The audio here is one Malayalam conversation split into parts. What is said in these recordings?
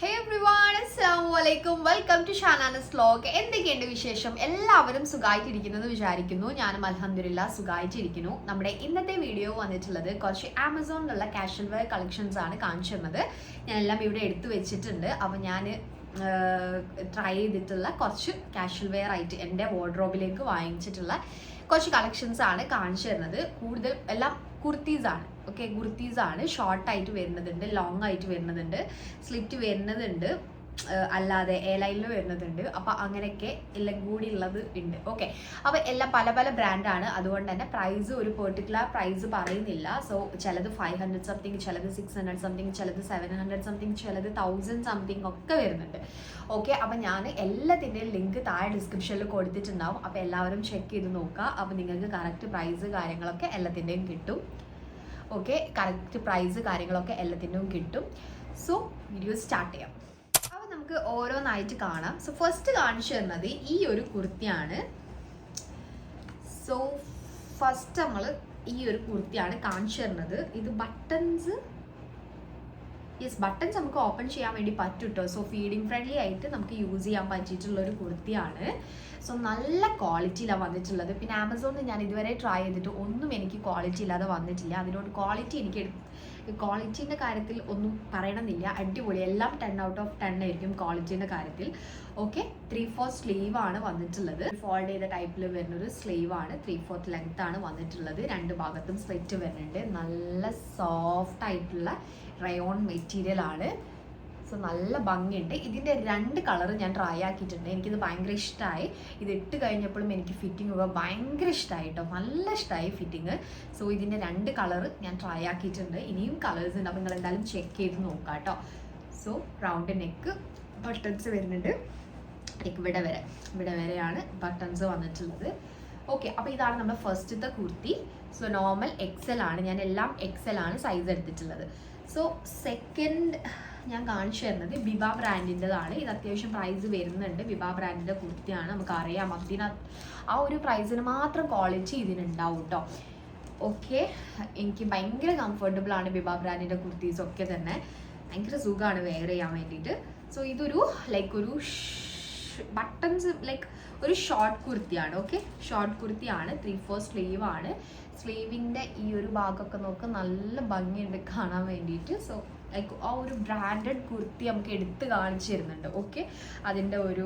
Hey everyone, assalamualaikum. Welcome to Shana's vlog. എന്തൊക്കെയുണ്ട് വിശേഷം? എല്ലാവരും സുഖമായിട്ടിരിക്കുന്നെന്ന് വിചാരിക്കുന്നു. ഞാനും അൽഹംദുലില്ലാ സുഖമായിട്ടിരിക്കുന്നു. നമ്മുടെ ഇന്നത്തെ വീഡിയോ വന്നിട്ടുള്ളത് കുറച്ച് ആമസോണിലുള്ള കാഷ്വൽ വെയർ കളക്ഷൻസ് ആണ് കാണിച്ചു തരുന്നത്. ഞാൻ എല്ലാം ഇവിടെ എടുത്തു വെച്ചിട്ടുണ്ട്. അപ്പോൾ ഞാൻ ട്രൈ ചെയ്തിട്ടുള്ള കുറച്ച് കാഷ്വൽ വെയർ ആയിട്ട് എൻ്റെ വാർഡ്രോബിലേക്ക് വാങ്ങിച്ചിട്ടുള്ള കുറച്ച് കളക്ഷൻസ് ആണ് കാണിച്ചു തരുന്നത്. കൂടുതൽ എല്ലാം കുർത്തീസ് ആണ്. ഓക്കെ, കുർത്തീസ് ആണ്. ഷോർട്ടായിട്ട് വരുന്നതുണ്ട്, ലോങ് ആയിട്ട് വരുന്നതുണ്ട്, സ്ലിറ്റ് വരുന്നതുണ്ട്, അല്ലാതെ എ ലൈനിൽ വരുന്നതുണ്ട്. അപ്പോൾ അങ്ങനെയൊക്കെ എല്ലാം കൂടി ഉള്ളത് ഉണ്ട്. ഓക്കെ, അപ്പോൾ എല്ലാം പല പല ബ്രാൻഡാണ്. അതുകൊണ്ട് തന്നെ പ്രൈസ് ഒരു പെർട്ടിക്കുലർ പ്രൈസ് പറയുന്നില്ല. സോ ചിലത് 500 സംതിങ്, ചിലത് 600 സംതിങ്, ചിലത് 700 സംതിങ്, ചിലത് 1000 സംതിങ് ഒക്കെ വരുന്നുണ്ട്. ഓക്കെ, അപ്പോൾ ഞാൻ എല്ലാത്തിൻ്റെയും ലിങ്ക് താഴെ ഡിസ്ക്രിപ്ഷനിൽ കൊടുത്തിട്ടുണ്ടാവും. അപ്പോൾ എല്ലാവരും ചെക്ക് ചെയ്ത് നോക്കുക. അപ്പോൾ നിങ്ങൾക്ക് കറക്റ്റ് പ്രൈസ് കാര്യങ്ങളൊക്കെ എല്ലാത്തിൻ്റെയും കിട്ടും. ഓക്കെ, കറക്റ്റ് പ്രൈസ് കാര്യങ്ങളൊക്കെ എല്ലാത്തിൻ്റെയും കിട്ടും. സോ വീഡിയോ സ്റ്റാർട്ട് ചെയ്യാം. അപ്പോൾ നമുക്ക് ഓരോന്നായിട്ട് കാണാം. സോ ഫസ്റ്റ് കാണിച്ചു തരുന്നത് ഈ ഒരു കുർത്തിയാണ്. സോ ഫസ്റ്റ് നമ്മൾ ഈ ഒരു കുർത്തിയാണ് കാണിച്ചു തരുന്നത്. ഇത് ബട്ടൺസ് നമുക്ക് ഓപ്പൺ ചെയ്യാൻ വേണ്ടി പറ്റും കേട്ടോ. സോ ഫീഡിങ് ഫ്രണ്ട്ലി ആയിട്ട് നമുക്ക് യൂസ് ചെയ്യാൻ പറ്റിയിട്ടുള്ള ഒരു കുർത്തിയാണ്. സോ നല്ല ക്വാളിറ്റിയിലാണ് വന്നിട്ടുള്ളത്. പിന്നെ ആമസോണിൽ ഞാൻ ഇതുവരെ ട്രൈ ചെയ്തിട്ട് ഒന്നും എനിക്ക് ക്വാളിറ്റി ഇല്ലാതെ വന്നിട്ടില്ല. അതിനോട് ക്വാളിറ്റീൻ്റെ കാര്യത്തിൽ ഒന്നും പറയണമെന്നില്ല. അടിപൊളി, എല്ലാം 10 out of 10 ആയിരിക്കും ക്വാളിറ്റീൻ്റെ കാര്യത്തിൽ. ഓക്കെ, 3/4 സ്ലീവ് ആണ് വന്നിട്ടുള്ളത്. ഫോൾഡ് ചെയ്ത ടൈപ്പിൽ വരുന്നൊരു സ്ലീവ് ആണ്. 3/4 ലെങ്ത് ആണ് വന്നിട്ടുള്ളത്. രണ്ട് ഭാഗത്തും സ്ലിറ്റ് വരുന്നുണ്ട്. നല്ല സോഫ്റ്റ് ആയിട്ടുള്ള റയോൺ മെറ്റീരിയൽ ആണ്. സോ നല്ല ഭംഗിയുണ്ട്. ഇതിൻ്റെ 2 കളർ ഞാൻ ട്രൈ ആക്കിയിട്ടുണ്ട്. എനിക്കിത് ഭയങ്കര ഇഷ്ടമായി. ഇത് ഇട്ട് കഴിഞ്ഞപ്പോഴും എനിക്ക് ഫിറ്റിംഗ് ഒക്കെ ഭയങ്കര ഇഷ്ടമായി കേട്ടോ. നല്ല ഇഷ്ടമായി ഫിറ്റിംഗ്. സോ ഇതിൻ്റെ 2 കളർ ഞാൻ ട്രൈ ആക്കിയിട്ടുണ്ട്. ഇനിയും കളേഴ്സ് ഉണ്ട്. അപ്പോൾ നിങ്ങൾ എന്തായാലും ചെക്ക് ചെയ്ത് നോക്കാം കേട്ടോ. സോ റൗണ്ട് നെക്ക്, ബട്ടൺസ് വരുന്നുണ്ട്. ഇവിടെ വരെയാണ് ബട്ടൺസ് വന്നിട്ടുള്ളത്. ഓക്കെ, അപ്പോൾ ഇതാണ് നമ്മുടെ ഫസ്റ്റത്തെ കുർത്തി. സോ നോർമൽ XL ആണ്. ഞാൻ എല്ലാം XL ആണ് സൈസ് എടുത്തിട്ടുള്ളത്. സോ സെക്കൻഡ് ഞാൻ കാണിച്ചു തരുന്നത് ബിബ ബ്രാൻഡിൻ്റെതാണ്. ഇത് അത്യാവശ്യം പ്രൈസ് വരുന്നുണ്ട്. ബിബ ബ്രാൻഡിൻ്റെ കുർത്തിയാണ്. നമുക്കറിയാം ആ ഒരു പ്രൈസിന് മാത്രം ക്വാളിറ്റി ഇതിനുണ്ടാവും കേട്ടോ. ഓക്കെ, എനിക്ക് ഭയങ്കര കംഫർട്ടബിൾ ആണ് ബിബ ബ്രാൻഡിൻ്റെ കുർത്തീസൊക്കെ തന്നെ. ഭയങ്കര സുഖമാണ് വെയർ ചെയ്യാൻ വേണ്ടിയിട്ട്. സോ ഇതൊരു ഒരു ബട്ടൺസ് ഒരു ഷോർട്ട് കുർത്തിയാണ്. ഓക്കെ, ഷോർട്ട് കുർത്തിയാണ്. 3/4 സ്ലീവ് ആണ്. സ്ലീവിൻ്റെ ഈ ഒരു ഭാഗമൊക്കെ നോക്ക്, നല്ല ഭംഗിയുണ്ട് കാണാൻ വേണ്ടിയിട്ട്. സോ ആ ഒരു ബ്രാൻഡഡ് കുർത്തി നമുക്ക് എടുത്ത് കാണിച്ചു തരുന്നുണ്ട്. ഓക്കെ, അതിൻ്റെ ഒരു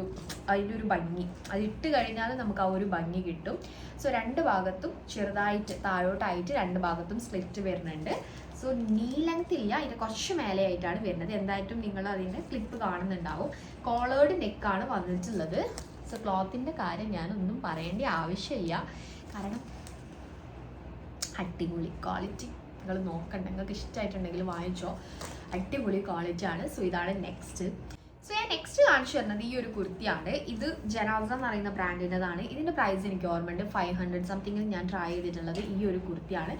ഭംഗി, അത് ഇട്ട് കഴിഞ്ഞാൽ നമുക്ക് ആ ഒരു ഭംഗി കിട്ടും. സോ 2 ഭാഗത്തും ചെറുതായിട്ട് താഴോട്ടായിട്ട് 2 ഭാഗത്തും സ്ലിറ്റ് വരുന്നുണ്ട്. സോ നീ ലെങ്ത് ഇല്ല, ഇതിന് കുറച്ച് മേലെയായിട്ടാണ് വരുന്നത്. എന്തായിട്ടും നിങ്ങൾ അതിൻ്റെ ക്ലിപ്പ് കാണുന്നുണ്ടാവും. കോളേർഡ് നെക്കാണ് വന്നിട്ടുള്ളത്. സോ ക്ലോത്തിൻ്റെ കാര്യം ഞാനൊന്നും പറയേണ്ട ആവശ്യമില്ല. കാരണം അടിപൊളി ക്വാളിറ്റി. നിങ്ങൾ നോക്കണ്ട, നിങ്ങൾക്ക് ഇഷ്ടമായിട്ടുണ്ടെങ്കിൽ വാങ്ങിച്ചോ. അടിപൊളി ക്വാളിറ്റി ആണ്. സോ ഇതാണ് നെക്സ്റ്റ്. സോ ഞാൻ നെക്സ്റ്റ് കാണിച്ചു തരുന്നത് ഈ ഒരു കുർത്തിയാണ്. ഇത് ജനാസ എന്ന് പറയുന്ന ബ്രാൻഡിൻ്റെതാണ്. ഇതിൻ്റെ പ്രൈസ് എനിക്ക് ഓർമ്മയുണ്ട്. 500 സംതിങ്ങിൽ ഞാൻ ട്രൈ ചെയ്തിട്ടുള്ളത് ഈ ഒരു കുർത്തിയാണ്.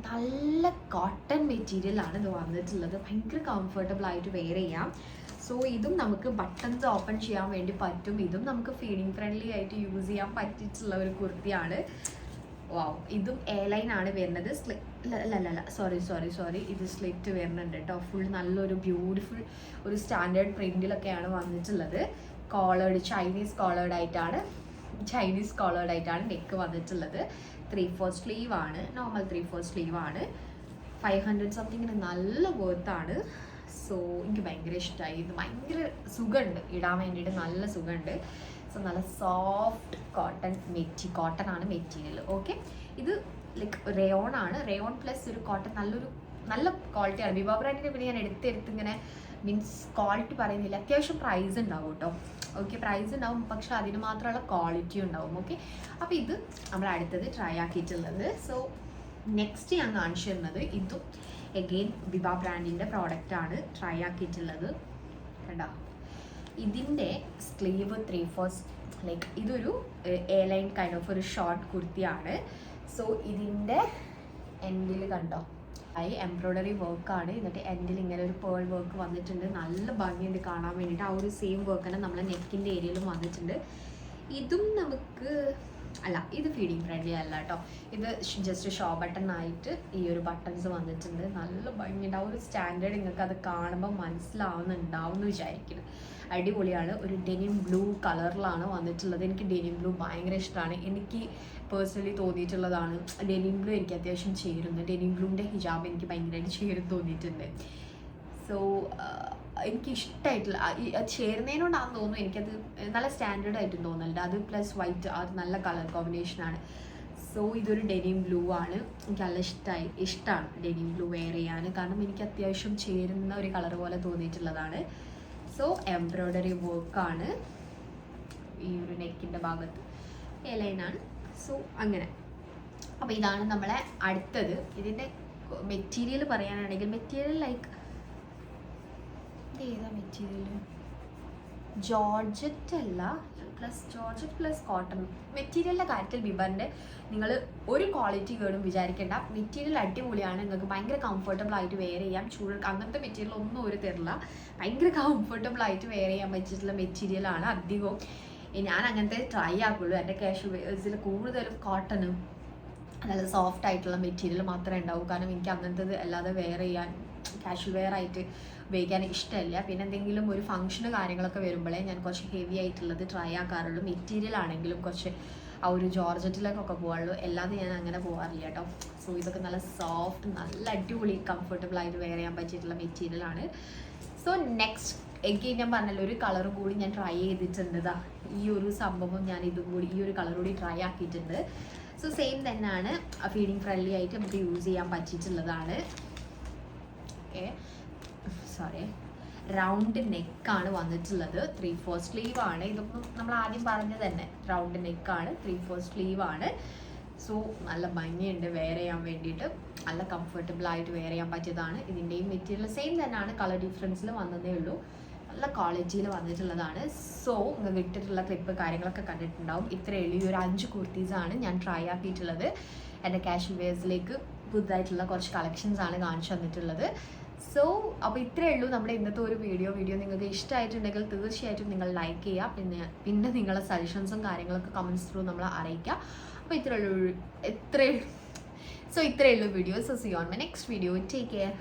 നല്ല കോട്ടൺ മെറ്റീരിയലാണ് ഇത് വന്നിട്ടുള്ളത്. ഭയങ്കര കംഫർട്ടബിൾ ആയിട്ട് വെയർ ചെയ്യാം. സോ ഇതും നമുക്ക് ബട്ടൺസ് ഓപ്പൺ ചെയ്യാൻ വേണ്ടി പറ്റും. ഇതും നമുക്ക് ഫീഡിങ് ഫ്രണ്ട്ലി ആയിട്ട് യൂസ് ചെയ്യാൻ പറ്റിയിട്ടുള്ള ഒരു കുർത്തിയാണ്. വാവ്, ഇതും എ ലൈൻ ആണ് വരുന്നത്. സോറി ഇത് സ്ലിറ്റ് വരുന്നുണ്ട് കേട്ടോ. ഫുൾ നല്ലൊരു ബ്യൂട്ടിഫുൾ ഒരു സ്റ്റാൻഡേർഡ് പ്രിന്റിലൊക്കെയാണ് വന്നിട്ടുള്ളത്. ചൈനീസ് കോളേർഡ് ആയിട്ടാണ് നെക്ക് വന്നിട്ടുള്ളത്. 3/4 സ്ലീവ് ആണ്. നോർമൽ 3/4 സ്ലീവ് ആണ്. 500 സംതിങ്ങിന് നല്ല വർത്താണ്. സോ എനിക്ക് ഭയങ്കര ഇഷ്ടമായി. ഇത് ഭയങ്കര സുഖമുണ്ട് ഇടാൻ വേണ്ടിയിട്ട്, നല്ല സുഖമുണ്ട്. സോ നല്ല സോഫ്റ്റ് കോട്ടൺ ആണ് മെറ്റീരിയൽ. ഓക്കെ, ഇത് റയോൺ ആണ്. റയോൺ പ്ലസ് ഒരു കോട്ടൺ, നല്ല ക്വാളിറ്റിയാണ്. ബിബ ബ്രാൻഡിൻ്റെ പിന്നെ ഞാൻ എടുത്ത് ഇങ്ങനെ മീൻസ് ക്വാളിറ്റി പറയുന്നില്ല. അത്യാവശ്യം പ്രൈസ് ഉണ്ടാവും കേട്ടോ. ഓക്കെ, പ്രൈസ് ഉണ്ടാവും, പക്ഷെ അതിന് മാത്രമുള്ള ക്വാളിറ്റി ഉണ്ടാവും. ഓക്കെ, അപ്പോൾ ഇത് നമ്മൾ അടുത്തത് ട്രൈ ആക്കിയിട്ടുള്ളത്. സോ നെക്സ്റ്റ് ഞാൻ കാണിച്ചു തരുന്നത് ഇതും എഗെയിൻ ബിബ ബ്രാൻഡിൻ്റെ പ്രോഡക്റ്റാണ് ട്രൈ ആക്കിയിട്ടുള്ളത്. കണ്ടോ, ഇതിൻ്റെ സ്ലീവ് 3/4 ഇതൊരു എ ലൈൻ കൈൻഡ് ഓഫ് ഒരു ഷോർട്ട് കുർത്തിയാണ്. സോ ഇതിൻ്റെ എൻഡിൽ കണ്ടോ എംബ്രോയ്ഡറി വർക്കാണ്. എന്നിട്ട് എൻഡിൽ ഇങ്ങനെ ഒരു പേൾ വർക്ക് വന്നിട്ടുണ്ട്. നല്ല ഭംഗിയുണ്ട് കാണാൻ വേണ്ടിയിട്ട്. ആ ഒരു സെയിം വർക്ക് തന്നെ നമ്മളെ നെക്കിൻ്റെ ഏരിയയിലും വന്നിട്ടുണ്ട്. ഇതും നമുക്ക് അല്ല, ഇത് ഫീഡിങ് ഫ്രണ്ട്ലി അല്ല കേട്ടോ. ഇത് ജസ്റ്റ് ഷോ ബട്ടൺ ആയിട്ട് ഈ ഒരു ബട്ടൺസ് വന്നിട്ടുണ്ട്. നല്ല ഭംഗിയുണ്ട്. ആ ഒരു സ്റ്റാൻഡേർഡ് നിങ്ങൾക്ക് അത് കാണുമ്പോൾ മനസ്സിലാവുന്നുണ്ടാവും എന്ന് വിചാരിക്കുന്നു. അടിപൊളിയാണ്. ഒരു ഡെനിം ബ്ലൂ കളറിലാണ് വന്നിട്ടുള്ളത്. എനിക്ക് ഡെനിം ബ്ലൂ ഭയങ്കര ഇഷ്ടമാണ്. എനിക്ക് പേഴ്സണലി തോന്നിയിട്ടുള്ളതാണ് ഡെനിം ബ്ലൂ എനിക്ക് അത്യാവശ്യം ചേരുന്നു. ഡെനിം ബ്ലൂവിൻ്റെ ഹിജാബ് എനിക്ക് ഭയങ്കരമായിട്ട് ചേരും തോന്നിയിട്ടുണ്ട്. സോ എനിക്ക് ഇഷ്ടമായിട്ടുള്ള ചേരുന്നതിനോടാണെന്ന് തോന്നുന്നു. എനിക്കത് നല്ല സ്റ്റാൻഡേർഡ് ആയിട്ടും തോന്നുന്നുണ്ട്. അത് പ്ലസ് വൈറ്റ്, അത് നല്ല കളർ കോമ്പിനേഷനാണ്. സോ ഇതൊരു ഡെനിം ബ്ലൂ ആണ്. എനിക്ക് നല്ല ഇഷ്ടമാണ് ഡെനിം ബ്ലൂ വെയർ ചെയ്യാൻ. കാരണം എനിക്ക് അത്യാവശ്യം ചേരുന്ന ഒരു കളർ പോലെ തോന്നിയിട്ടുള്ളതാണ്. സോ എംബ്രോയ്ഡറി വർക്കാണ് ഈ ഒരു നെക്കിൻ്റെ ഭാഗത്ത്, എലൈനാണ്. സോ അങ്ങനെ. അപ്പോൾ ഇതാണ് നമ്മളെ അടുത്തത്. ഇതിൻ്റെ മെറ്റീരിയൽ പറയാനാണെങ്കിൽ മെറ്റീരിയൽ ലൈക്ക് ഏതാ മെറ്റീരിയൽ, ജോർജറ്റ് അല്ല, ജോർജറ്റ് പ്ലസ് കോട്ടൺ. മെറ്റീരിയലിൻ്റെ കാര്യത്തിൽ വിബറിൻ്റെ നിങ്ങൾ ഒരു ക്വാളിറ്റി കേടും വിചാരിക്കേണ്ട. മെറ്റീരിയൽ അടിപൊളിയാണ്. നിങ്ങൾക്ക് ഭയങ്കര കംഫർട്ടബിൾ ആയിട്ട് വെയർ ചെയ്യാം. അങ്ങനത്തെ മെറ്റീരിയൽ ഒന്നും ഒരു തരില്ല. ഭയങ്കര കംഫർട്ടബിൾ ആയിട്ട് വെയർ ചെയ്യാൻ പറ്റിയിട്ടുള്ള മെറ്റീരിയലാണ് അധികവും. ഞാൻ അങ്ങനത്തെ ട്രൈ ആക്കുള്ളൂ. എൻ്റെ കാഷ്വൽസിൽ കൂടുതലും കോട്ടണും നല്ല സോഫ്റ്റ് ആയിട്ടുള്ള മെറ്റീരിയൽ മാത്രമേ ഉണ്ടാവൂ. കാരണം എനിക്ക് അങ്ങനത്തത് അല്ലാതെ വെയർ ചെയ്യാൻ, കാഷ്വൽ വെയർ ആയിട്ട് ഉപയോഗിക്കാൻ ഇഷ്ടമില്ല. പിന്നെ എന്തെങ്കിലും ഒരു ഫംഗ്ഷന് കാര്യങ്ങളൊക്കെ വരുമ്പോഴേ ഞാൻ കുറച്ച് ഹെവി ആയിട്ടുള്ളത് ട്രൈ ആക്കാറുള്ളൂ. മെറ്റീരിയൽ ആണെങ്കിലും കുറച്ച് ആ ഒരു ജോർജറ്റിലേക്കൊക്കെ പോകാറുള്ളൂ. അല്ലാതെ ഞാൻ അങ്ങനെ പോകാറില്ല കേട്ടോ. സോ ഇതൊക്കെ നല്ല സോഫ്റ്റ്, നല്ല അടിപൊളി കംഫർട്ടബിൾ ആയിട്ട് വെയർ ചെയ്യാൻ പറ്റിയിട്ടുള്ള മെറ്റീരിയലാണ്. സോ നെക്സ്റ്റ് എഗെയിൻ ഞാൻ പറഞ്ഞല്ലോ, ഒരു കളറും കൂടി ഞാൻ ട്രൈ ചെയ്തിട്ടുണ്ട്. ഈ ഒരു സംഭവം ഞാൻ ഇതും കൂടി, ഈ ഒരു കളർ കൂടി ട്രൈ ആക്കിയിട്ടുണ്ട്. സോ സെയിം തന്നെയാണ്, ഫീഡിങ് ഫ്രണ്ട്ലി ആയിട്ട് നമുക്ക് യൂസ് ചെയ്യാൻ പറ്റിയിട്ടുള്ളതാണ്. ഓക്കെ, സോറി, റൗണ്ട് നെക്കാണ് വന്നിട്ടുള്ളത്. 3/4 സ്ലീവ് ആണ്. ഇതൊന്നും നമ്മൾ ആദ്യം പറഞ്ഞത് തന്നെ, റൗണ്ട് നെക്കാണ്, 3/4 സ്ലീവ് ആണ്. സോ നല്ല ഭംഗിയുണ്ട് വെയർ ചെയ്യാൻ വേണ്ടിയിട്ട്. നല്ല കംഫർട്ടബിൾ ആയിട്ട് വെയർ ചെയ്യാൻ പറ്റിയതാണ്. ഇതിൻ്റെയും മെറ്റീരിയൽ സെയിം തന്നെയാണ്, കളർ ഡിഫറൻസിൽ വന്നതേ ഉള്ളൂ. നല്ല ക്വാളിറ്റിയിൽ വന്നിട്ടുള്ളതാണ്. സോ നിങ്ങൾ ഇട്ടിട്ടുള്ള ക്ലിപ്പ് കാര്യങ്ങളൊക്കെ കണ്ടിട്ടുണ്ടാവും. ഇത്രയേ ഉള്ളൂ. ഈ ഒരു 5 കുർത്തീസാണ് ഞാൻ ട്രൈ ആക്കിയിട്ടുള്ളത്. എൻ്റെ കാഷ്വൽ വെയർസിലേക്ക് പുതുതായിട്ടുള്ള കുറച്ച് കളക്ഷൻസ് ആണ് കാണിച്ചു തന്നിട്ടുള്ളത്. സോ അപ്പോൾ ഇത്രയേ ഉള്ളൂ നമ്മുടെ ഇന്നത്തെ ഒരു വീഡിയോ നിങ്ങൾക്ക് ഇഷ്ടമായിട്ടുണ്ടെങ്കിൽ തീർച്ചയായിട്ടും നിങ്ങൾ ലൈക്ക് ചെയ്യുക. പിന്നെ നിങ്ങളുടെ സജഷൻസും കാര്യങ്ങളൊക്കെ കമൻസ് ത്രൂ നമ്മളെ അറിയിക്കുക. അപ്പോൾ ഇത്രയേ ഉള്ളൂ video. So see you on my next video. Take care.